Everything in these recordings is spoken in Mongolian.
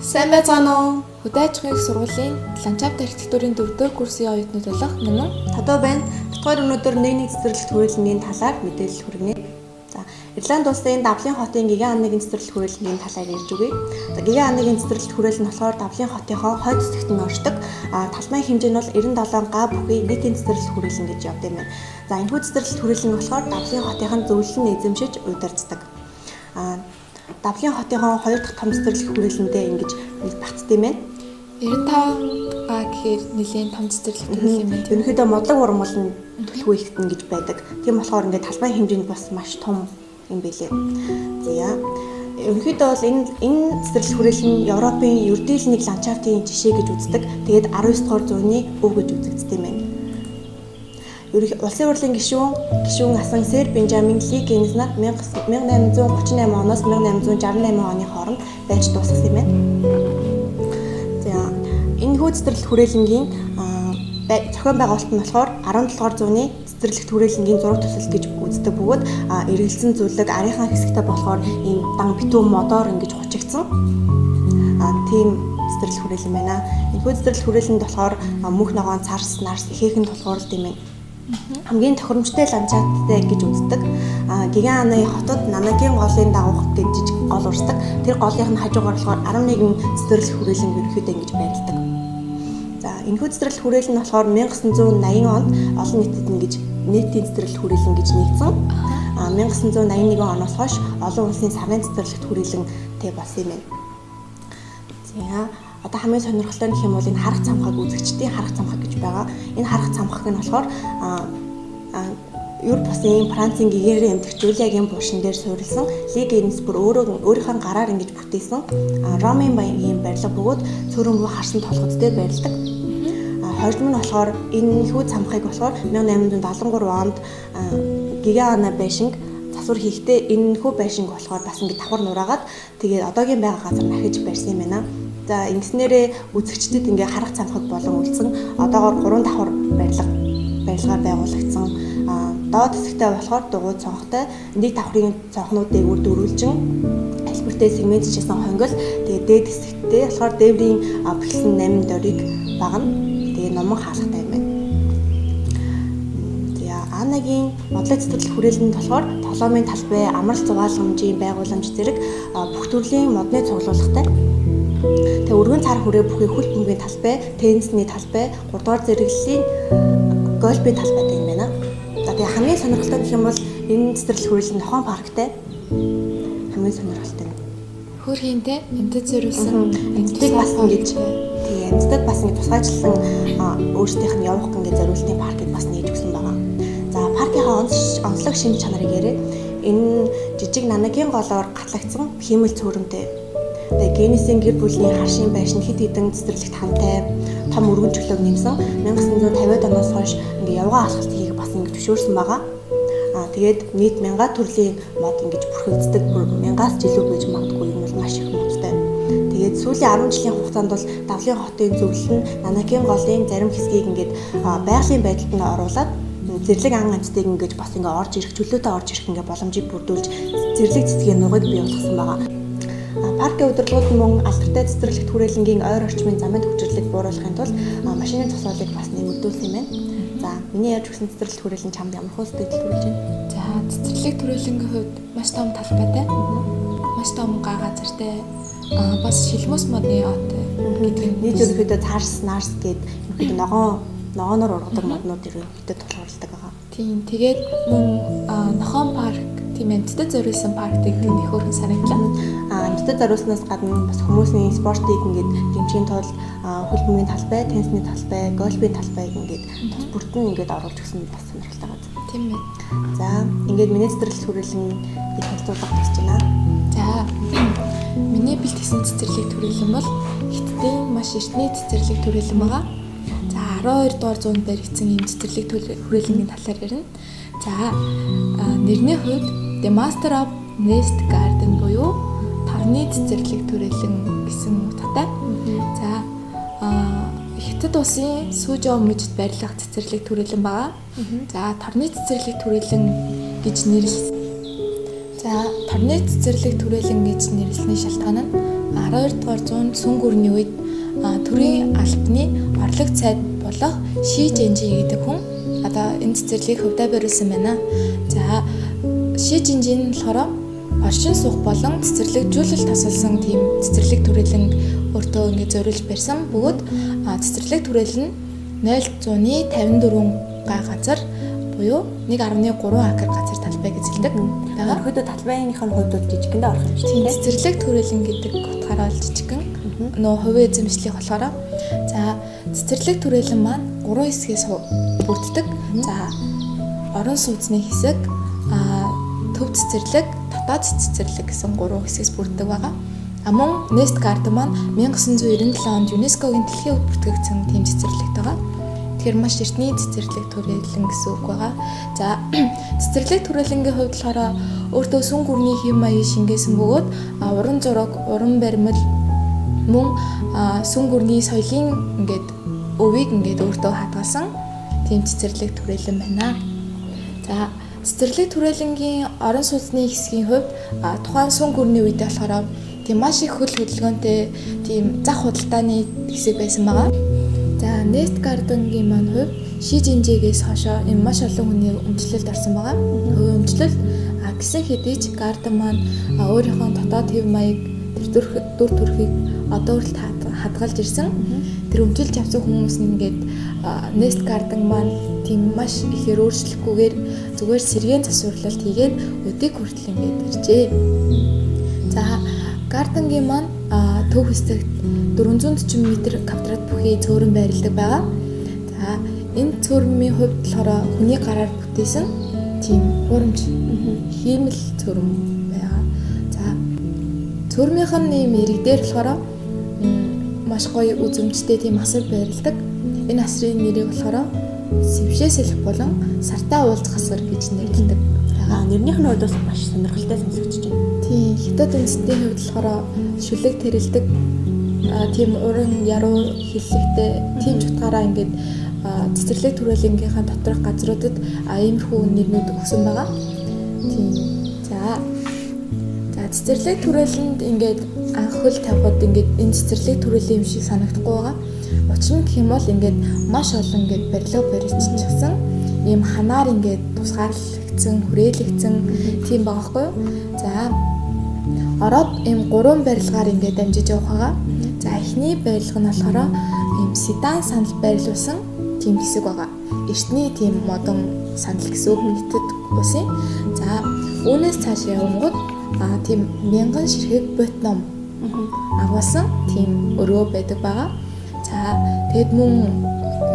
Сайн байцгаана уу? Хөдөөжихийг сургуулийн ландшафт архитектурын 4-р курсын оюутнууд болох минь Тодоо байна. Бидгээр өнөөдөр нэг цэцэрлэгт хүрээлэнгийн талаар мэдээлэл хүргэнэ. За, Ирланд улсын Давлын хотын гиган анныгийн цэцэрлэгт хүрээлэнгийн талаар ярьж өгье. За, гиган анныгийн цэцэрлэгт хүрээлэн нь болохоор Давлын хотынхоо хойд хэсэгт нь оршдог. Талбайн хэмжээ нь бол 97 га бүхий нийтийн цэцэрлэгт хүрээлэн гэж явдаг юм байна. За, энэхүү цэцэрлэгт хүрээлэн нь болохоор Давлын хотынхын зөвлөлн эзэмшиж удирддаг. Давлын хотынхоо 2 дахь том цэцэрлэгт хүрээлэндээ ингэж багтдаг юм байна. 95 га гэхээр нэлийн том цэцэрлэгт хүрээлэн юм байна. Ерөнхийдөө модлог уран болон төлхөө ихтэн гэж байдаг. Тийм болохоор ингээд талбайн хэмжээ нь бас маш том юм билээ. За ерөнхийдөө бол энэ цэцэрлэгт хүрээлэн нь Европын ердийн ландшафтын жишээ гэж үздэг. Тэгээд 19 дугаар зууны өв гэж үзэгддэг юм байна. Улсын хурлын гишүүн асан Сэр Бенжамин Лиггинс нар 1838 оноос 1868 оны хооронд байж дуусгасан юм байна. За энэ хүү цэцэрлэгт хүрээлэнгийн зохион байгуулалт нь болохоор 17 дугаар зууны цэцэрлэгт хүрээлэнгийн зураг төсөл гэж үздэг бөгөөд эргэлзэн зүлэг арийнхаа хэсэгтээ болохоор ийм дан битүү модоор ингэж хучигдсан. Тийм цэцэрлэгт хүрээлэн байна. Энэ хүү цэцэрлэгт хүрээлэнд болохоор мөнх ногоон царс нарс ихээхэн тулгуурлалт юм байна. Хамгийн тохиромжтой ландшафттай гэж үздэг. Гиган анны хотод Нанагийн голын дагуух гэж жижиг гол урсдаг. Тэр голынх нь хажуугаар болохоор 11 цэцэрлэгт хүрээлэн ерөнхийдөө ингэж байрладаг. За энэхүү цэцэрлэгт хүрээлэн нь болохоор 1980 онд олон нийтэд ингэж нийтийн цэцэрлэгт хүрээлэн гэж нэгдсэн. 1981 оноос хойш олон улсын сарын цэцэрлэгт хүрээлэнтэй болсон юм байна. За одоо хамгийн сонирхолтой нь хэм бол энэ харах цамхаг үзэгчдийн харах цамхаг гэж байгаа. Энэ харах цамхаг нь болохоор Европ улсын Францын гэгээрээ эмдэгч Жулиагийн буушин дээр суурилсан Лиггинс бүр өөрийнхөө гараар ингэж бүтээсэн Ромын баян барилга бөгөөд цөөрөн рүү харсан толгод дээр байрладаг. Хожим нь болохоор энэ хүү цамхаг болохоор 1873 онд гиган анна байшинг засвар хийхдээ энэ хүү байшинг болохоор бас ингэ давхар нураагаад тэгээд одоогийн байгаа газар нахиж барьсан юм байна. За ингэснээрээ үзэгчдэд ингээ харах цамхаг болон үлдсэн одоогоор 3 давхар барилгаар байгуулагдсан. Доод хэсэгтээ болохоор дугуй цонхтой нэг давхрын цонхнууд дээгүүр дөрвөлжин альбертээ сегментчсэн хонгол тэгээд дээд хэсэгтээ болохоор дээврийн бэлсэн 8 дорыг багна. Тэгээд номон хаалгатай юм байна. За Анагийн модлог цэцэрлэгт хүрээлэнд болохоор толомын талбай, амралт зугаалгамжийн байгууламж зэрэг бүх төрлийн модны цуглуулгатай. Тэгээ өргөн цар хүрээ бүхий хөл бөмбөгийн талбай, теннисний талбай, 3 дугаар зэрэглэлийн гольфийн талбайтай юм байна. За тэгээ хамгийн сонирхолтой гэх юм бол энэ цэцэрлэгт хүрээлэн нохойн парктай. Хамгийн сонирхолтой. Хөрхийнтэй амьтад зориулсан амьтдыг бас ингэж тэгээ амьтдад бас ингэ тусгайчлан өөрсдийнх нь явах ингэ зориултын паркийг бас нээж өгсөн байгаа. За паркийнхаа онцлог шинж чанарыг ярив. Энэ жижиг Нанагийн голоор гатлагдсан хиймэл цөөрөмтэй. Тэгээ Генесийн гэр бүлийн харшийн байшин хэд хэдэн цэцэрлэгт хамтай том өргөн чөлөөг нэмсэн 1950-ад оноос хойш ингээ явган алхалт хийх бас ингээ зөвшөөрсөн байгаа. Тэгээд нийт 1000 төрлийн мод ингэж бүрхэгддэг. 1000-аас ч илүү байж магадгүй юм бол маш их модтой. Тэгээд сүүлийн 10 жилийн хугацаанд бол Давлын хотын зөвлөл нь Нанагийн голын зарим хэсгийг ингээд байгалийн байдалд нь оруулаад зэрлэг ан амьтдыг ингэж бас ингээ орж ирэх чөлөөтэй орж ирэх ингээ боломжийг бүрдүүлж зэрлэг цэцгийн нугыг бий болгосон байгаа. Паркын удирдлагууд мөн алдартай цэцэрлэгт хүрээлэнгийн ойр орчмын замын төвчрлийг бууруулахын тулд машины цогцолыг бас нэмэгдүүлсэн юм байна. За, миний ярьж өгсөн цэцэрлэгт хүрээлэн чамд ямар хөө сэтгэл төрүүлж байна? За, цэцэрлэгт хүрээлэнгийн хувьд маш том талбайтай, маш том га газартай, бас шилмөс модны от гэдэг нь нийт ерөнхийдөө царс нарс гээд ерөнхийдөө ногооноор ургадаг моднууд ерөнхийдөө тулгуурлагддаг байгаа. Тийм, тэгээд мөн нохойн парк тийм амьтдад зориулсан парк гэдэг нь их өөрхөн санагдлаа. Амьтдад зориулснаас гадна бас хүмүүсийн спортыг ингээд дэмжихийн тулд хөл бөмбөгийн талбай, теннисний талбай, гольфийн талбайг ингээд тус бүртэн ингээд оруулж өгсөн бас сонирхолтой байна. Тийм ээ. За ингээд миний цэцэрлэгт хүрээлэн их хэлцүүлэг хийж байна. За миний бэлтгэсэн цэцэрлэгт хүрээлэн бол Хятадын маш эртний цэцэрлэгт хүрээлэн байгаа. За 12 дугаар зуунд баригдсан ийм цэцэрлэгт хүрээлэнгийн талаар ярина. За нэрний хувьд The Master of Nest Garden буюу тавны цэцэрлэгт хүрээлэн гэсэн утгатай. За Хятад улсын Сүжоо мужид барилгах цэцэрлэгт хүрээлэн байгаа. За тавны цэцэрлэгт хүрээлэн гэж нэрлэсэн. За За торны цэцэрлэг түрээлэн гэж нэрлэлийн шалтгаан нь 12 дугаар зуунд сүн гүрний үед төрийн албаны орлог цайд болох Ши Жинжи гэдэг хүн одоо энэ цэцэрлэгийг хөвдөө бариулсан байна. За Ши Жинжи нь болохоор оршин суух болон цэцэрлэгжүүлэлт тасалсан тийм цэцэрлэг түрээлэн өөртөө ингэ зориулж барьсан. Бөгөөд цэцэрлэг түрээл нь 0.54 га газар буюу 1.3 акр газар талбай гэж хэлдэг. Тэгэхээр хөдөө талбайных нь хувьд бол жижигэндээ орох юм шиг тийм цэцэрлэг түрээлэн гэдэг утгаараа л жижигэн нөө хувийн эзэмшлих болохоор за цэцэрлэг түрээлэн маань 3 хэсгээс бүрддэг. За орон сууцны хэсэг, төв цэцэрлэг, дотоод цэцэрлэг гэсэн 3 хэсгээс бүрддэг байгаа. Мөн Nest Garden маань 1997 онд ЮНЕСКОгийн дэлхийн өвд бүртгэгдсэн тийм цэцэрлэгтэй байгаа. Тэгэхээр маш эртний цэцэрлэг түрээлэн гэсэн үг байгаа. За цэцэрлэг түрээлэнгийн хувьд болохоор өөртөө сүн гүрний хэв маяг шингээсэн бөгөөд уран зураг, уран баримл мөн сүн гүрний соёлын ингээд өвийг ингээд өөртөө хадгалсан тийм цэцэрлэг түрээлэн байна. За цэцэрлэг түрээлэнгийн орон сууцны хэсгийн хувьд тухайн сүн гүрний үед болохоор тийм маш их хөл хөдөлгөөнтэй тийм зах худалдааны хэсэг байсан байгаа. За Nest Garden-гийн маань хувьд Ши Жинжигээс хойшоо энэ маш олон хүний өмчлөлд орсон байгаа. Хувийн өмчлөл гэсэн хэдий ч Garden маань өөрийнхөө дотоод хэв маяг дүр төрхийг одоо хүртэл хадгалж ирсэн. Тэр өмчлөлт авсан хүмүүс нь ингээд Nest Garden маань тийм маш ихээр өөрчлөхгүйгээр зүгээр сэргээн засварлалт хийгээд өдийг хүртэл ингээд иржээ. За Garden-гийн маань төв хэсэгт 440 м2 бүхий цөөрөн байрладаг байгаа. За энэ цөөрмийн хувьд болохоор хүний гараар бүтээсэн тийм хурамч хиймэл цөөрм байгаа. За цөөрмийнх нь ирэг дээр болохоор маш гоё үзэмжтэй тийм асар байрладаг. Энэ асрын нэрийг болохоор сэвшээ сэлэх болон сартаа уулзах асар гэж нэрлэдэг. Нэрнийх нь удаас маш сонирхолтой сонсогдож байна. Тийм хятад үндэстний хувьд болохоор шүлэг тэрэлдэг тийм уран яруу хиллэгтэй тийм ч утгаараа ингээд цэцэрлэг түрээлэнгийнхаа доторх газруудад иймэрхүү нэрнүүд өгсөн байгаа. Тийм. За цэцэрлэг түрээлэнд ингээд анх хөл тавихад ингээд энэ цэцэрлэг түрээлийн юм шиг санагдахгүй байгаа. Учир нь гэх юм бол ингээд маш олон ингээд барилга барьчихсан ийм ханаар ингээд тусгаарлагдсан, хүрээлэгдсэн тийм байгаа хгүй юу. За ороод ийм 3 барилгаар ингээд дамжиж явах байгаа. За эхний барилга нь болохоор ийм седан санал байрлуулсан тийм хэсэг байгаа. Эртний тийм модон санал гэсэн үг нэтэд үсэн. За үүнээс цааш явангууд тийм мянган ширхэг бот ном агуулсан тийм өрөө байдаг байгаа. За тэгэд мөн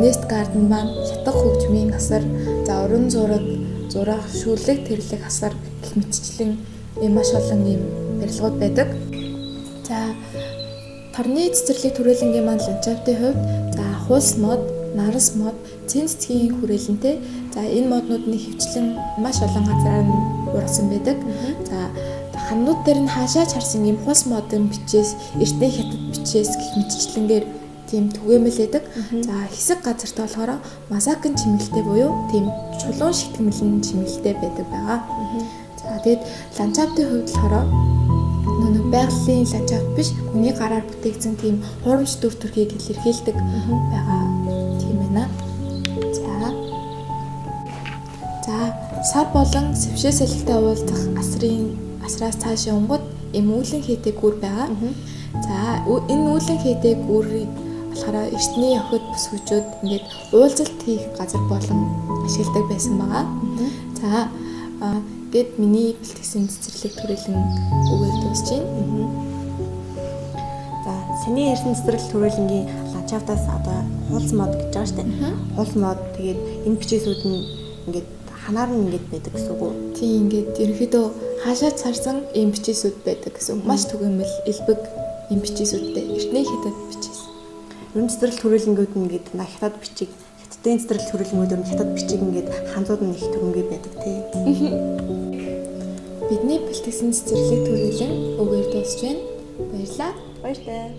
Nest Garden маань хятад хөгжмийн асар, за уран зураг, зураг, шүлэг тэрлэг асар гэх мэтчлэн маш олон ийм барилгууд байдаг. За торны цэцэрлэг түрээлэнгийн маань ландшафтын хувьд за хулс мод, нарас мод, цэн цэцгийн хүрээлэнтэй. За энэ моднууд нь хөвчлэн маш олон газараар нь ургасан байдаг. За ханууд дээр нь хаашаач харсан ийм хулс модын бичээс, эртний хятад бичээс гэх мэтчлэнгээр тийм түгээмэл байдаг. За хэсэг газарт болохоор масакын чимэглэлтэй буюу тийм чулуун шигтгэмлэн чимэглэлтэй байдаг байгаа. За тэгээд ландшафтын хувьд болохоор нэг байгалийн ландшафт биш, хүний гараар бүтээгдсэн тийм хурамч дүр төрхийг илэрхийлдэг байгаа тийм байна. За сар болон сэвшээ салхитай уулзах асраас цааш явангууд эм үүлэн хийдэг гүр байгаа. За энэ үүлэн хийдэг гүрийг болохоор эртний охид бүс хүчүүд ингээд уулзалт хийх газар болон ашигладаг байсан байгаа. За гэд миний бэлтгэсэн цэцэрлэг түрээлэн үгээр дуусч байна. За саний ярьсан цэцэрлэг түрээлэнгийн ландшафтаас одоо хулс мод гэж байгаа шүү дээ. Хулс мод тэгээд энэ бичээсүүд нь ингээд ханаар нь ингээд байдаг гэсэн үг үү? Тийм ингээд ерөнхийдөө хаашаа царсан ийм бичээсүүд байдаг гэсэн. Маш түгээмэл элбэг ийм бичээсүүдтэй. Эртний хятад бичээс. Ер нь цэцэрлэг түрээлэнгүүд нь ингээд хятад бичиг, хятадын цэцэрлэг түрээлэнгүүд нь хятад бичиг ингээд ханзууд нь их түрэнгээ байдаг тий. Бидний бэлтгэсэн цэцэрлэг түрээлэн үгээр дуусч байна. Баярлалаа. Баярлалаа.